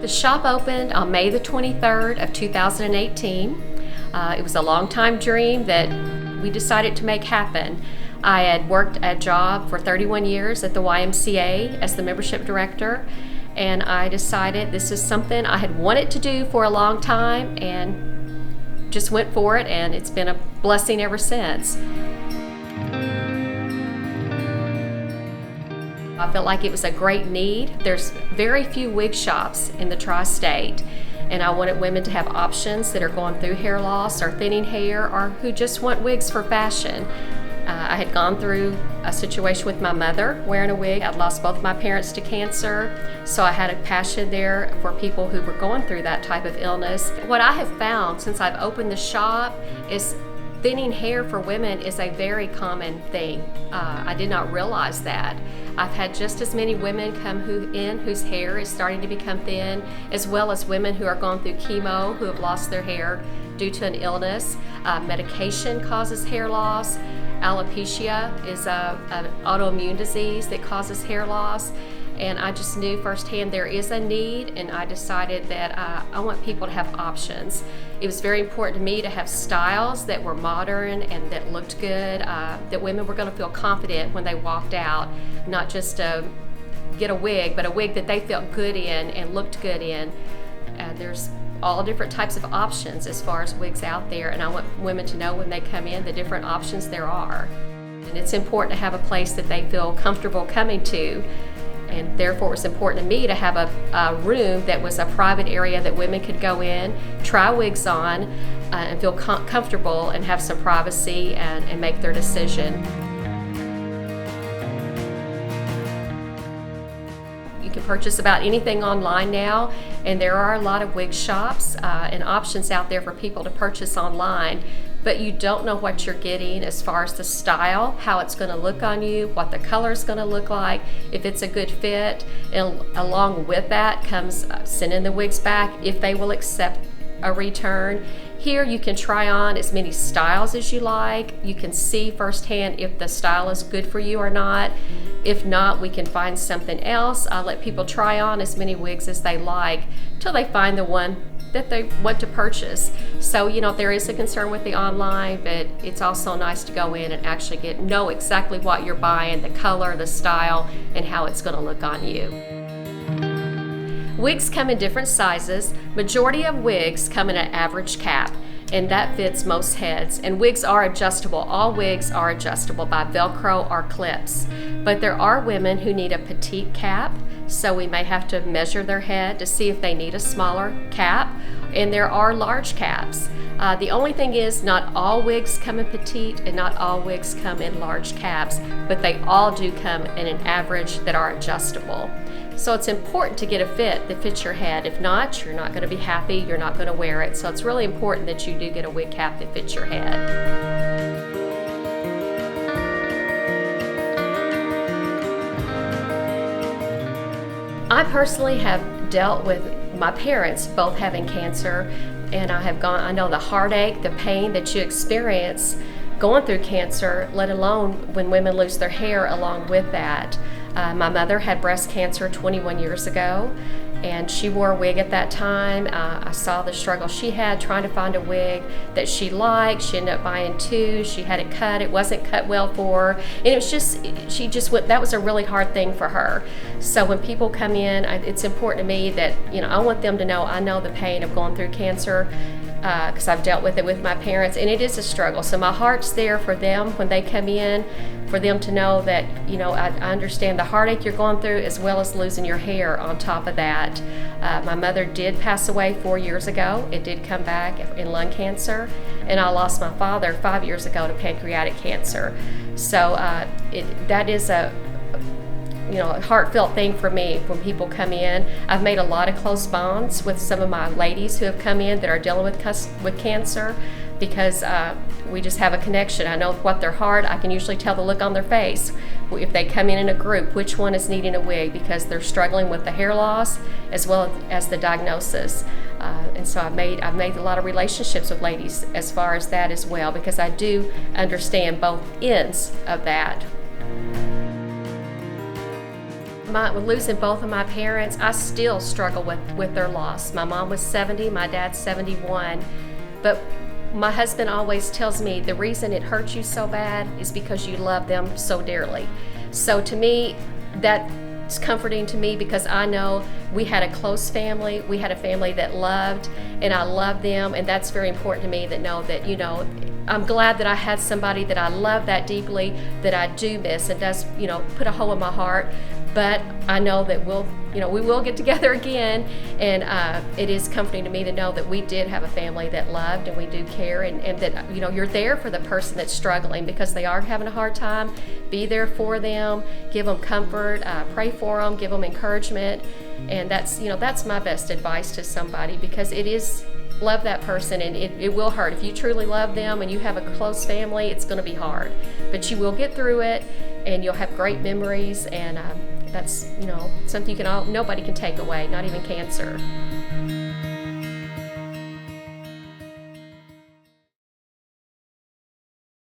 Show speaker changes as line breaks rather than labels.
The shop opened on May the 23rd of 2018. It was a long-time dream that we decided to make happen. I had worked a job for 31 years at the YMCA as the membership director, and I decided this is something I had wanted to do for a long time and just went for it, and it's been a blessing ever since. I felt like it was a great need. There's very few wig shops in the tri-state, and I wanted women to have options that are going through hair loss or thinning hair or who just want wigs for fashion. I had gone through a situation with my mother wearing a wig. I'd lost both my parents to cancer, so I had a passion there for people who were going through that type of illness. What I have found since I've opened the shop is thinning hair for women is a very common thing. I did not realize that. I've had just as many women come in whose hair is starting to become thin, as well as women who are going through chemo who have lost their hair due to an illness. Medication causes hair loss. Alopecia is an autoimmune disease that causes hair loss. And I just knew firsthand there is a need, and I decided that I want people to have options. It was very important to me to have styles that were modern and that looked good, that women were going to feel confident when they walked out, not just get a wig, but a wig that they felt good in and looked good in. There's all different types of options as far as wigs out there, and I want women to know when they come in the different options there are. And it's important to have a place that they feel comfortable coming to. And therefore it was important to me to have a room that was a private area that women could go in, try wigs on, and feel comfortable and have some privacy and make their decision. You can purchase about anything online now, and there are a lot of wig shops and options out there for people to purchase online. But you don't know what you're getting as far as the style, how it's going to look on you, what the color is going to look like, if it's a good fit. And along with that comes sending the wigs back if they will accept a return. Here you can try on as many styles as you like. You can see firsthand if the style is good for you or not. If not, we can find something else. I'll let people try on as many wigs as they like till they find the one that they want to purchase. So, there is a concern with the online, but it's also nice to go in and actually know exactly what you're buying, the color, the style, and how it's going to look on you. Wigs come in different sizes. Majority of wigs come in an average cap, and that fits most heads. And wigs are adjustable. All wigs are adjustable by Velcro or clips. But there are women who need a petite cap, so we may have to measure their head to see if they need a smaller cap. And there are large caps. The only thing is not all wigs come in petite and not all wigs come in large caps, but they all do come in an average that are adjustable. So it's important to get a fit that fits your head. If not, you're not going to be happy, you're not going to wear it. So it's really important that you do get a wig cap that fits your head. I personally have dealt with my parents both having cancer, and I know the heartache, the pain that you experience going through cancer, let alone when women lose their hair along with that. My mother had breast cancer 21 years ago, and she wore a wig at that time. I saw the struggle she had trying to find a wig that she liked. She ended up buying two. She had it cut. It wasn't cut well for her. And it was that was a really hard thing for her. So when people come in, it's important to me that, I want them to know I know the pain of going through cancer, because I've dealt with it with my parents, and it is a struggle. So my heart's there for them when they come in, for them to know that, I understand the heartache you're going through as well as losing your hair on top of that. My mother did pass away 4 years ago. It did come back in lung cancer, and I lost my father 5 years ago to pancreatic cancer. So that is a heartfelt thing for me when people come in. I've made a lot of close bonds with some of my ladies who have come in that are dealing with cancer, because we just have a connection. I know what their heart, I can usually tell the look on their face if they come in a group, which one is needing a wig, because they're struggling with the hair loss as well as the diagnosis. And so I've made a lot of relationships with ladies as far as that as well, because I do understand both ends of that. with losing both of my parents, I still struggle with their loss. My mom was 70, my dad's 71, but my husband always tells me the reason it hurts you so bad is because you love them so dearly. So to me, that's comforting to me, because I know we had a close family, we had a family that loved, and I love them, and that's very important to me, that know that, you know, I'm glad that I had somebody that I love that deeply, that I do miss, and does, you know, put a hole in my heart. But I know that we will get together again, and it is comforting to me to know that we did have a family that loved, and we do care, and that, you know, you're there for the person that's struggling because they are having a hard time. Be there for them, give them comfort, pray for them, give them encouragement, and that's, you know, that's my best advice to somebody, because it is, love that person, and it will hurt. If you truly love them and you have a close family, it's going to be hard, but you will get through it, and you'll have great memories, and that's, you know, something nobody can take away, not even cancer.